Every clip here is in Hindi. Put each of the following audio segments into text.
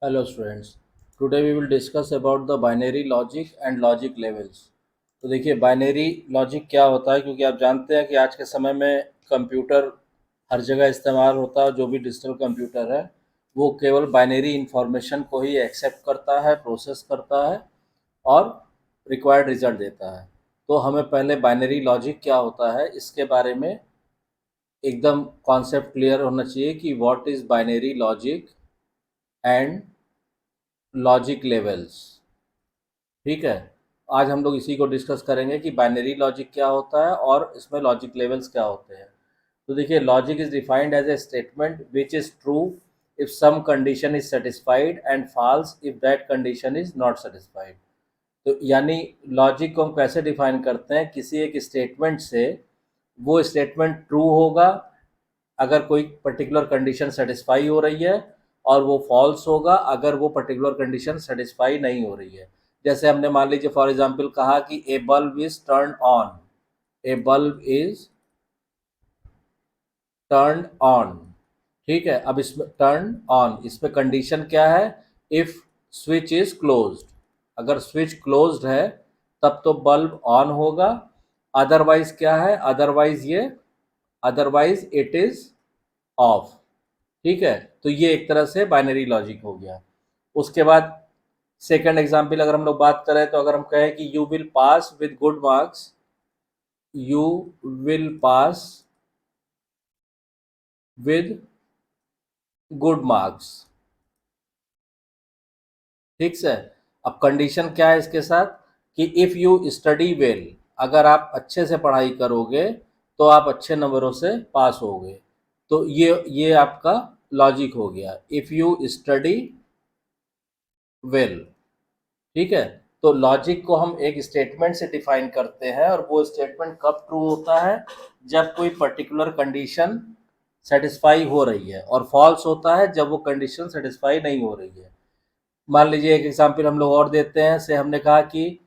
Hello students, today we will discuss about the binary logic and logic levels। तो देखिए बाइनरी लॉजिक क्या होता है, क्योंकि आप जानते हैं कि आज के समय में कंप्यूटर हर जगह इस्तेमाल होता है। जो भी डिजिटल कंप्यूटर है वो केवल बाइनरी इंफॉर्मेशन को ही एक्सेप्ट करता है, प्रोसेस करता है और रिक्वायर्ड रिजल्ट देता है। तो हमें पहले बाइनरी लॉजिक क्या होता है इसके बारे में एकदम कॉन्सेप्ट क्लियर होना चाहिए कि what is binary logic and logic levels. ठीक है, आज हम लोग इसी को डिस्कस करेंगे कि बाइनरी लॉजिक क्या होता है और इसमें लॉजिक लेवल्स क्या होते हैं। तो देखिए, logic is defined as a statement which is true if some condition is satisfied and false if that condition is not satisfied. तो यानी लॉजिक को हम कैसे डिफाइन करते हैं, किसी एक स्टेटमेंट से वो स्टेटमेंट ट्रू होगा अगर कोई पर्टिकुलर कंडीशन सेटिस्फाई हो रही है, और वो फॉल्स होगा अगर वो पर्टिकुलर कंडीशन सेटिस्फाई नहीं हो रही है। जैसे हमने मान लीजिए फॉर एग्जांपल कहा कि a bulb is turn on, a bulb is turn on. ठीक है, अब इसमें टर्न ऑन, इसमें कंडीशन क्या है, इफ स्विच इज क्लोज्ड। अगर स्विच क्लोज्ड है तब तो बल्ब ऑन होगा, अदरवाइज क्या है, अदरवाइज इट इज ऑफ। ठीक है, तो ये एक तरह से बाइनरी लॉजिक हो गया। उसके बाद सेकंड एग्जांपल अगर हम लोग बात करें, तो अगर हम कहें कि you will pass with good marks, you will pass with good marks. ठीक है, अब कंडीशन क्या है इसके साथ कि इफ़ यू स्टडी वेल, अगर आप अच्छे से पढ़ाई करोगे तो आप अच्छे नंबरों से पास होगे। तो ये आपका लॉजिक हो गया, इफ़ यू स्टडी वेल। ठीक है, तो लॉजिक को हम एक स्टेटमेंट से डिफाइन करते हैं, और वो स्टेटमेंट कब ट्रू होता है, जब कोई पर्टिकुलर कंडीशन सेटिस्फाई हो रही है, और फॉल्स होता है जब वो कंडीशन सेटिस्फाई नहीं हो रही है। मान लीजिए एक एग्जांपल हम लोग और देते हैं, से हमने कहा कि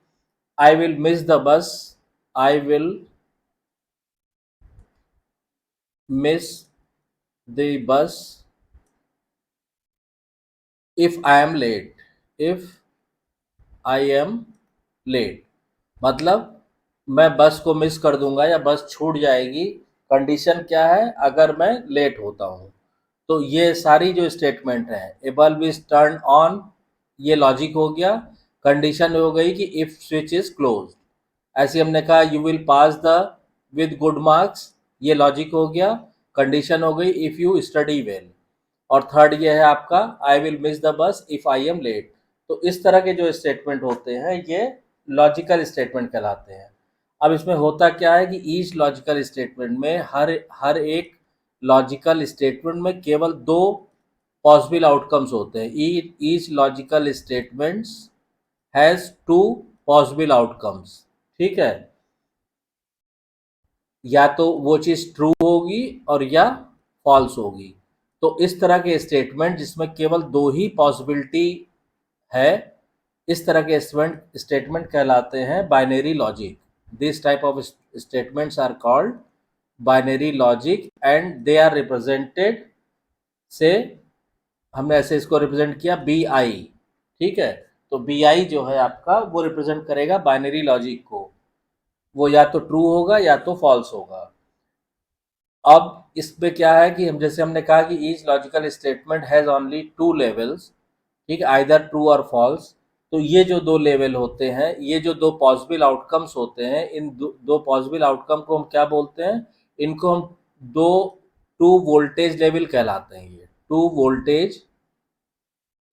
आई will miss the bus, I will miss the bus if I am late, if I am late. मतलब मैं बस को मिस कर दूंगा या बस छूट जाएगी, कंडीशन क्या है, अगर मैं लेट होता हूँ। तो ये सारी जो स्टेटमेंट है, ए बल्ब इज टर्न ऑन, ये लॉजिक हो गया। कंडीशन हो गई कि इफ स्विच इज क्लोज। ऐसे हमने कहा you will pass the with good marks, ये लॉजिक हो गया। कंडीशन हो गई इफ यू स्टडी वेल। और थर्ड ये है आपका I will miss the bus if I am late. तो इस तरह के जो स्टेटमेंट होते हैं ये लॉजिकल स्टेटमेंट कहलाते हैं। अब इसमें होता क्या है कि ईच लॉजिकल स्टेटमेंट में हर हर एक लॉजिकल स्टेटमेंट में केवल दो पॉसिबल आउटकम्स होते हैं। Each logical statements has two possible outcomes. ठीक है, या तो वो चीज़ ट्रू होगी और या फॉल्स होगी। तो इस तरह के स्टेटमेंट जिसमें केवल दो ही पॉसिबिलिटी है, इस तरह के स्टेटमेंट कहलाते हैं binary logic. This type of statements are called binary logic and they are represented से, हमने ऐसे इसको रिप्रेजेंट किया बी आई। ठीक है, तो बी आई जो है आपका वो रिप्रेजेंट करेगा बाइनरी लॉजिक को, वो या तो ट्रू होगा या तो फॉल्स होगा। अब इसमें क्या है कि हम जैसे हमने कहा कि each logical statement has only two levels. ठीक है, आइदर ट्रू और फॉल्स। तो ये जो दो लेवल होते हैं, ये जो दो पॉसिबल आउटकम्स होते हैं, इन दो पॉसिबल आउटकम को हम क्या बोलते हैं, इनको हम दो टू वोल्टेज लेवल कहलाते हैं। ये टू वोल्टेज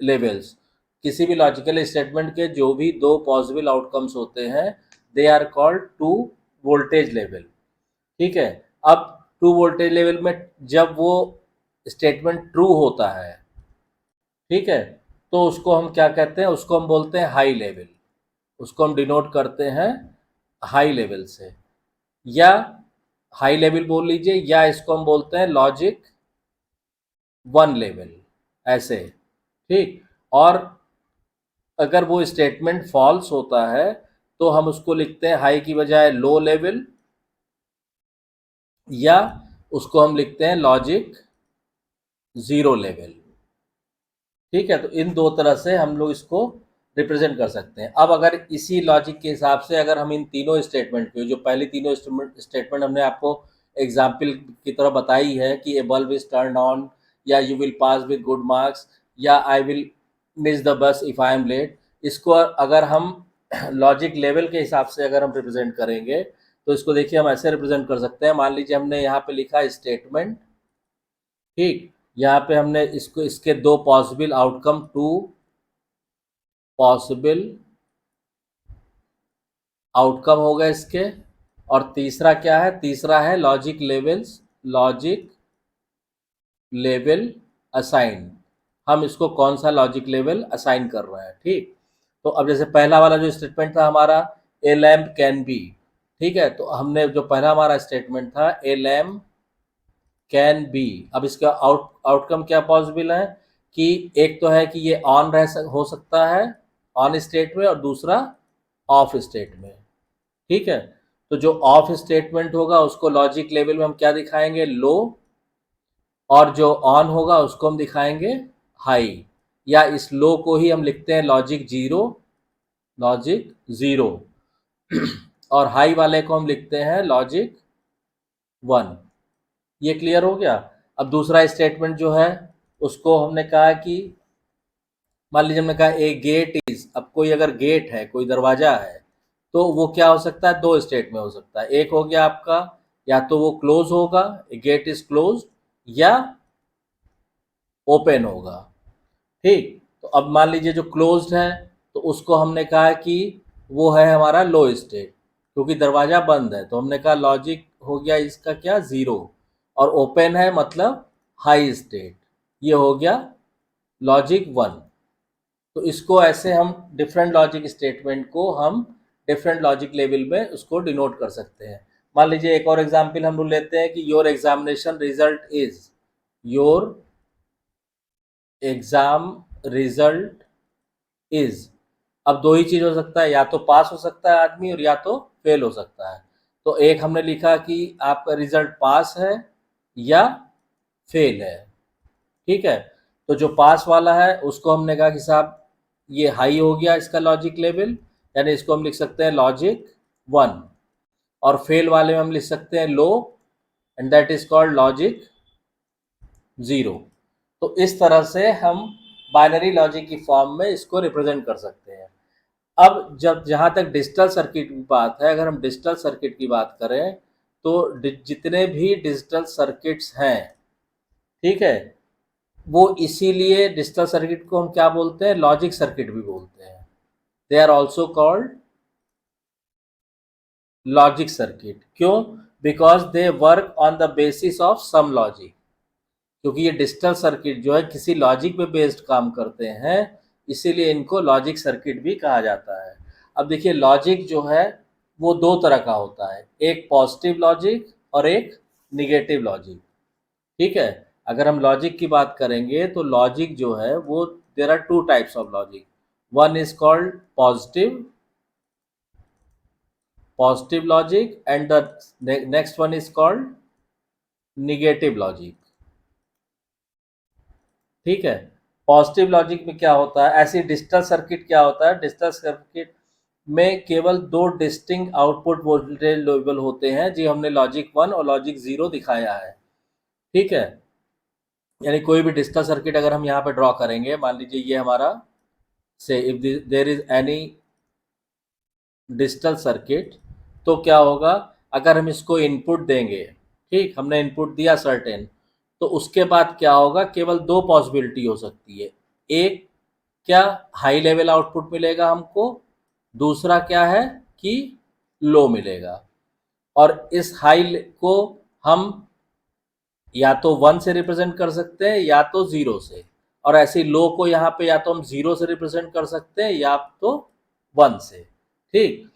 लेवल्स, किसी भी लॉजिकल स्टेटमेंट के जो भी दो पॉसिबल आउटकम्स होते हैं, they are called two voltage level. ठीक है, अब टू वोल्टेज लेवल में जब वो स्टेटमेंट ट्रू होता है, ठीक है, तो उसको हम क्या कहते हैं, उसको हम बोलते हैं हाई लेवल। उसको हम डिनोट करते हैं हाई लेवल से, या हाई लेवल बोल लीजिए, या इसको हम बोलते हैं लॉजिक वन लेवल, ऐसे। ठीक, और अगर वो स्टेटमेंट फॉल्स होता है तो हम उसको लिखते हैं हाई की बजाय लो लेवल, या उसको हम लिखते हैं लॉजिक जीरो लेवल। ठीक है, तो इन दो तरह से हम लोग इसको रिप्रेजेंट कर सकते हैं। अब अगर इसी लॉजिक के हिसाब से अगर हम इन तीनों स्टेटमेंट को, जो पहली तीनों स्टेटमेंट हमने आपको एग्जाम्पल की तरह बताई है कि a bulb is turn on, या you will pass with good marks, या I will miss the bus if I am late, इसको अगर हम लॉजिक लेवल के हिसाब से अगर हम रिप्रेजेंट करेंगे तो इसको देखिए हम ऐसे रिप्रेजेंट कर सकते हैं। मान लीजिए हमने यहाँ पे लिखा स्टेटमेंट, ठीक, यहाँ पे हमने इसको, इसके दो possible outcome, two possible outcome हो गए इसके, और तीसरा क्या है, तीसरा है logic levels, logic level assign, हम इसको कौन सा लॉजिक लेवल असाइन कर रहे हैं। ठीक, तो अब जैसे पहला वाला जो स्टेटमेंट था हमारा, ए लैम्प कैन बी, ठीक है, तो हमने जो पहला हमारा स्टेटमेंट था ए लैम्प कैन बी, अब इसका आउटकम क्या पॉसिबल है कि एक तो है कि ये ऑन हो सकता है ऑन स्टेट में, और दूसरा ऑफ स्टेट में। ठीक है, तो जो ऑफ स्टेटमेंट होगा उसको लॉजिक लेवल में हम क्या दिखाएंगे, लो, और जो ऑन होगा उसको हम दिखाएंगे हाई, या इस लो को ही हम लिखते हैं लॉजिक जीरो, लॉजिक जीरो, और हाई वाले को हम लिखते हैं लॉजिक वन। ये क्लियर हो गया। अब दूसरा स्टेटमेंट जो है उसको हमने कहा कि, मान लीजिए हमने कहा ए गेट इज, अब कोई अगर गेट है, कोई दरवाजा है, तो वो क्या हो सकता है, दो स्टेट में हो सकता है। एक हो गया आपका, या तो वो क्लोज होगा, गेट इज क्लोज, या ओपन होगा। ठीक, तो अब मान लीजिए जो क्लोज्ड है तो उसको हमने कहा कि वो है हमारा लो स्टेट, क्योंकि दरवाजा बंद है, तो हमने कहा लॉजिक हो गया इसका क्या, जीरो, और ओपन है मतलब हाई स्टेट, ये हो गया लॉजिक वन। तो इसको ऐसे हम डिफरेंट लॉजिक स्टेटमेंट को हम डिफरेंट लॉजिक लेवल में उसको डिनोट कर सकते हैं। मान लीजिए एक और एग्जांपल हम लोग लेते हैं कि your examination result is, your exam result is, अब दो ही चीज हो सकता है, या तो पास हो सकता है आदमी और या तो फेल हो सकता है। तो एक हमने लिखा कि आपका रिजल्ट पास है या फेल है। ठीक है, तो जो पास वाला है उसको हमने कहा कि साहब ये हाई हो गया इसका लॉजिक लेवल, यानी इसको हम लिख सकते हैं लॉजिक वन, और फेल वाले में हम लिख सकते हैं low, and that is called logic zero. तो इस तरह से हम बाइनरी लॉजिक की फॉर्म में इसको रिप्रेजेंट कर सकते हैं। अब जब जहाँ तक डिजिटल सर्किट की बात है, अगर हम डिजिटल सर्किट की बात करें तो जितने भी डिजिटल सर्किट्स हैं, ठीक है, वो इसीलिए डिजिटल सर्किट को हम क्या बोलते हैं, लॉजिक सर्किट भी बोलते हैं। They are also called logic circuit. क्यों? Because they work on the basis of some logic, क्योंकि ये डिजिटल सर्किट जो है किसी लॉजिक पे बेस्ड काम करते हैं, इसीलिए इनको लॉजिक सर्किट भी कहा जाता है। अब देखिए लॉजिक जो है वो दो तरह का होता है, एक पॉजिटिव लॉजिक और एक निगेटिव लॉजिक। ठीक है, अगर हम लॉजिक की बात करेंगे तो लॉजिक जो है वो, there are two types of logic, one is called positive logic and the next one is called negative logic. ठीक है, पॉजिटिव लॉजिक में क्या होता है, ऐसी डिजिटल सर्किट क्या होता है, डिजिटल सर्किट में केवल दो डिस्टिंक्ट आउटपुट वोल्टेज लेवल होते हैं, जी हमने लॉजिक वन और लॉजिक जीरो दिखाया है। ठीक है, यानी कोई भी डिजिटल सर्किट अगर हम यहाँ पे ड्रॉ करेंगे, मान लीजिए ये हमारा, say if there is any digital circuit, तो क्या होगा, अगर हम इसको इनपुट देंगे, ठीक, हमने इनपुट दिया सर्टेन, तो उसके बाद क्या होगा, केवल दो पॉसिबिलिटी हो सकती है। एक, क्या हाई लेवल आउटपुट मिलेगा हमको, दूसरा क्या है कि लो मिलेगा। और इस हाई को हम या तो वन से रिप्रेजेंट कर सकते हैं या तो जीरो से, और ऐसे लो को यहाँ पे या तो हम जीरो से रिप्रेजेंट कर सकते हैं या तो वन से। ठीक,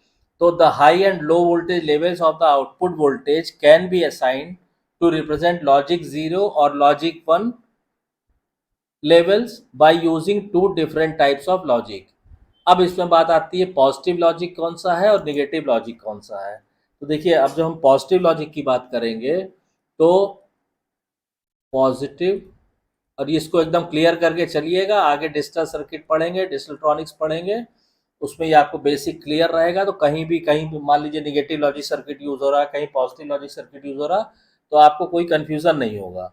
तो the high and low voltage levels of the output voltage can be assigned to represent logic zero और logic one levels by using two different types of logic. अब इसमें बात आती है पॉजिटिव लॉजिक कौन सा है और निगेटिव लॉजिक कौन सा है। तो देखिए अब जब हम पॉजिटिव लॉजिक की बात करेंगे तो पॉजिटिव और इसको एकदम क्लियर करके चलिएगा। आगे डिजिटल सर्किट पढ़ेंगे, डिजिटल पढ़ेंगे, उसमें ये आपको बेसिक क्लियर रहेगा। तो कहीं भी मान लीजिए निगेटिव लॉजिक सर्किट यूज हो रहा है, कहीं पॉजिटिव लॉजिक सर्किट यूज हो रहा है, तो आपको कोई कंफ्यूजन नहीं होगा।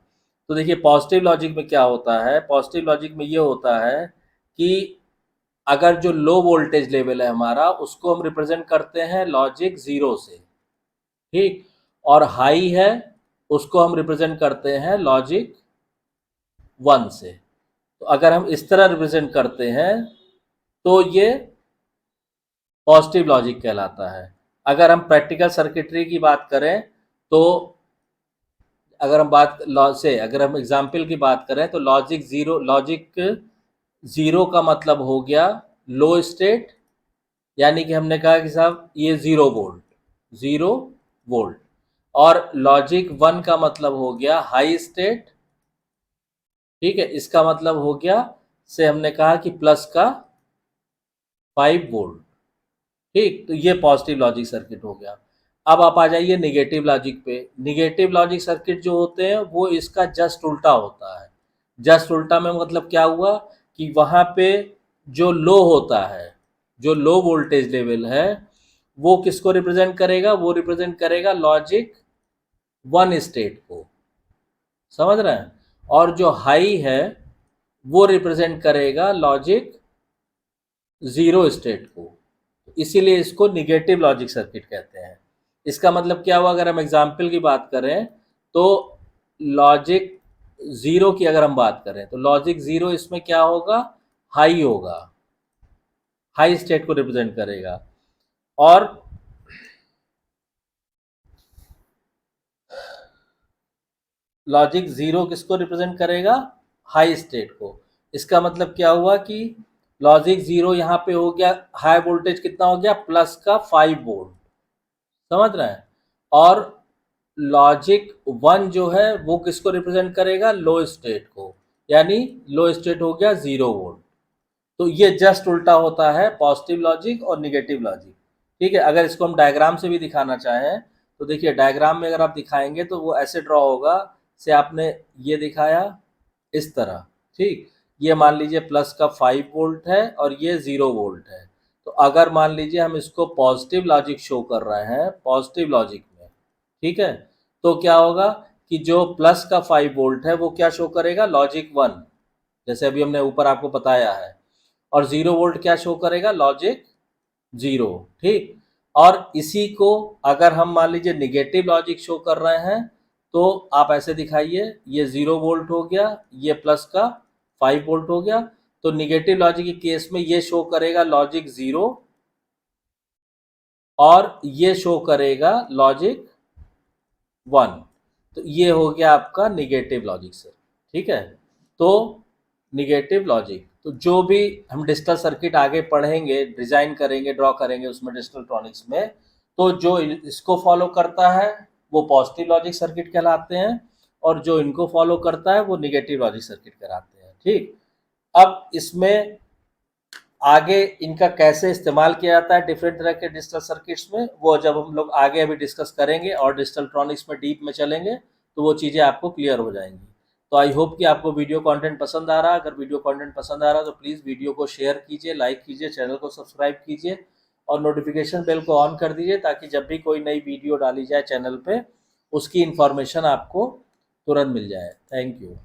तो देखिए पॉजिटिव लॉजिक में क्या होता है, पॉजिटिव लॉजिक में ये होता है कि अगर जो लो वोल्टेज लेवल है हमारा, उसको हम रिप्रेजेंट करते हैं लॉजिक 0 से, ठीक, और हाई है उसको हम रिप्रेजेंट करते हैं लॉजिक 1 से। तो अगर हम इस तरह रिप्रेजेंट करते हैं तो ये पॉजिटिव लॉजिक कहलाता है। अगर हम प्रैक्टिकल सर्किटरी की बात करें तो अगर हम एग्जाम्पल की बात करें तो लॉजिक जीरो का मतलब हो गया लो स्टेट, यानी कि हमने कहा कि साहब ये 0 वोल्ट, और लॉजिक 1 का मतलब हो गया हाई स्टेट, ठीक है, इसका मतलब हो गया से हमने कहा कि प्लस का 5 वोल्ट, ठीक। तो ये पॉजिटिव लॉजिक सर्किट हो गया। अब आप आ जाइए निगेटिव लॉजिक पे। निगेटिव लॉजिक सर्किट जो होते हैं वो इसका जस्ट उल्टा होता है। जस्ट उल्टा में मतलब क्या हुआ कि वहां पे जो लो होता है, जो लो वोल्टेज लेवल है, वो किसको रिप्रेजेंट करेगा, वो रिप्रेजेंट करेगा लॉजिक 1 स्टेट को, समझ रहे हैं, और जो हाई है वो रिप्रेजेंट करेगा लॉजिक 0 स्टेट को। इसीलिए इसको निगेटिव लॉजिक सर्किट कहते हैं। इसका मतलब क्या हुआ, अगर हम एग्जाम्पल की बात करें तो लॉजिक 0 की अगर हम बात करें तो लॉजिक 0 इसमें क्या होगा, हाई होगा, हाई स्टेट को रिप्रेजेंट करेगा। और लॉजिक 0 किसको रिप्रेजेंट करेगा, हाई स्टेट को। इसका मतलब क्या हुआ कि लॉजिक 0 यहाँ पे हो गया, हाई वोल्टेज कितना हो गया, प्लस का 5 वोल्ट, समझ रहे हैं। और लॉजिक 1 जो है वो किसको रिप्रेजेंट करेगा, लो स्टेट को, यानी लो स्टेट हो गया 0 वोल्ट। तो ये जस्ट उल्टा होता है पॉजिटिव लॉजिक और निगेटिव लॉजिक, ठीक है। अगर इसको हम डायग्राम से भी दिखाना चाहें तो देखिए डायग्राम में अगर आप दिखाएंगे तो वो ऐसे ड्रॉ होगा, से आपने ये दिखाया इस तरह, ठीक। ये मान लीजिए प्लस का 5 वोल्ट है और ये 0 वोल्ट है। तो अगर मान लीजिए हम इसको पॉजिटिव लॉजिक शो कर रहे हैं, पॉजिटिव लॉजिक में, ठीक है, तो क्या होगा कि जो प्लस का 5 वोल्ट है वो क्या शो करेगा, लॉजिक 1, जैसे अभी हमने ऊपर आपको बताया है, और 0 वोल्ट क्या शो करेगा, लॉजिक 0, ठीक। और इसी को अगर हम मान लीजिए निगेटिव लॉजिक शो कर रहे हैं तो आप ऐसे दिखाइए, ये 0 वोल्ट हो गया, ये प्लस का 5 वोल्ट हो गया। तो निगेटिव लॉजिक के केस में ये शो करेगा लॉजिक 0 और ये शो करेगा लॉजिक 1। तो ये हो गया आपका निगेटिव लॉजिक सर, ठीक है। तो निगेटिव लॉजिक, तो जो भी हम डिजिटल सर्किट आगे पढ़ेंगे, डिजाइन करेंगे, ड्रॉ करेंगे उसमें डिजिटल ट्रॉनिक्स में, तो जो इसको फॉलो करता है वो पॉजिटिव लॉजिक सर्किट कहलाते हैं, और जो इनको फॉलो करता है वो निगेटिव लॉजिक सर्किट कहलाते हैं, ठीक। अब इसमें आगे इनका कैसे इस्तेमाल किया जाता है डिफरेंट तरह के डिजिटल सर्किट्स में, वो जब हम लोग आगे अभी डिस्कस करेंगे और डिजिटल ट्रॉनिक्स में डीप में चलेंगे तो वो चीज़ें आपको क्लियर हो जाएंगी। तो आई होप कि आपको वीडियो कंटेंट पसंद आ रहा है। अगर वीडियो कंटेंट पसंद आ रहा है तो प्लीज़ वीडियो को शेयर कीजिए, लाइक कीजिए, चैनल को सब्सक्राइब कीजिए और नोटिफिकेशन बेल को ऑन कर दीजिए, ताकि जब भी कोई नई वीडियो डाली जाए चैनल पे उसकी इन्फॉर्मेशन आपको तुरंत मिल जाए। Thank you.